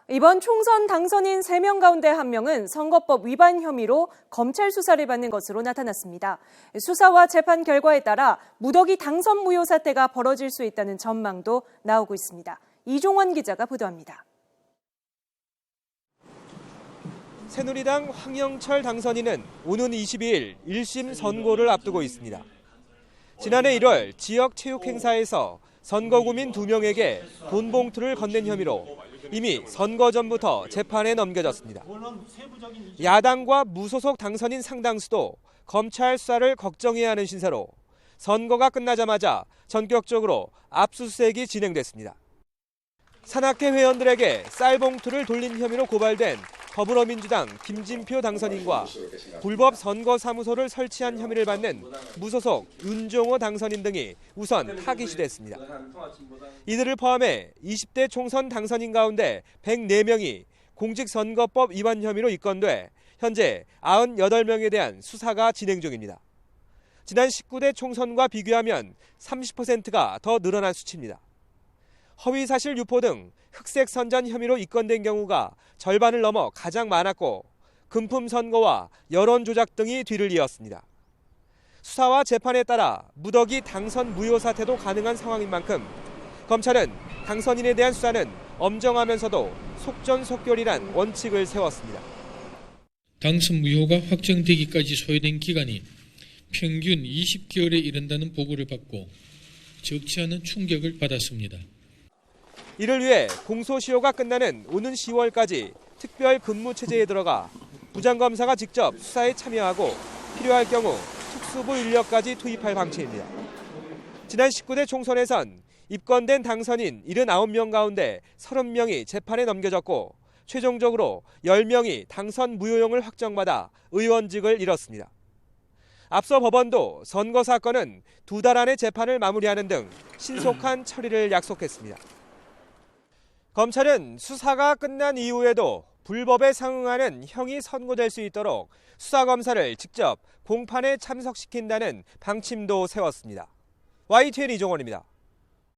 이번 총선 당선인 3명 가운데 1명은 선거법 위반 혐의로 검찰 수사를 받는 것으로 나타났습니다. 수사와 재판 결과에 따라 무더기 당선 무효 사태가 벌어질 수 있다는 전망도 나오고 있습니다. 이종원 기자가 보도합니다. 새누리당 황영철 당선인은 오는 22일 1심 선고를 앞두고 있습니다. 지난해 1월 지역 체육 행사에서 선거구민 2명에게 돈 봉투를 건넨 혐의로 이미 선거 전부터 재판에 넘겨졌습니다. 야당과 무소속 당선인 상당수도 검찰 수사를 걱정해야 하는 신세로 선거가 끝나자마자 전격적으로 압수수색이 진행됐습니다. 산악회 회원들에게 쌀봉투를 돌린 혐의로 고발된 더불어민주당 김진표 당선인과 불법 선거사무소를 설치한 혐의를 받는 무소속 윤종호 당선인 등이 우선 타깃이 됐습니다. 이들을 포함해 20대 총선 당선인 가운데 104명이 공직선거법 위반 혐의로 입건돼 현재 98명에 대한 수사가 진행 중입니다. 지난 19대 총선과 비교하면 30%가 더 늘어난 수치입니다. 허위사실 유포 등 흑색 선전 혐의로 입건된 경우가 절반을 넘어 가장 많았고 금품 선거와 여론 조작 등이 뒤를 이었습니다. 수사와 재판에 따라 무더기 당선 무효 사태도 가능한 상황인 만큼 검찰은 당선인에 대한 수사는 엄정하면서도 속전속결이란 원칙을 세웠습니다. 당선 무효가 확정되기까지 소요된 기간이 평균 20개월에 이른다는 보고를 받고 적지 않은 충격을 받았습니다. 이를 위해 공소시효가 끝나는 오는 10월까지 특별 근무 체제에 들어가 부장검사가 직접 수사에 참여하고 필요할 경우 특수부 인력까지 투입할 방침입니다. 지난 19대 총선에선 입건된 당선인 79명 가운데 30명이 재판에 넘겨졌고 최종적으로 10명이 당선 무효용을 확정받아 의원직을 잃었습니다. 앞서 법원도 선거 사건은 2달 안에 재판을 마무리하는 등 신속한 처리를 약속했습니다. 검찰은 수사가 끝난 이후에도 불법에 상응하는 형이 선고될 수 있도록 수사검사를 직접 공판에 참석시킨다는 방침도 세웠습니다. YTN 이종원입니다.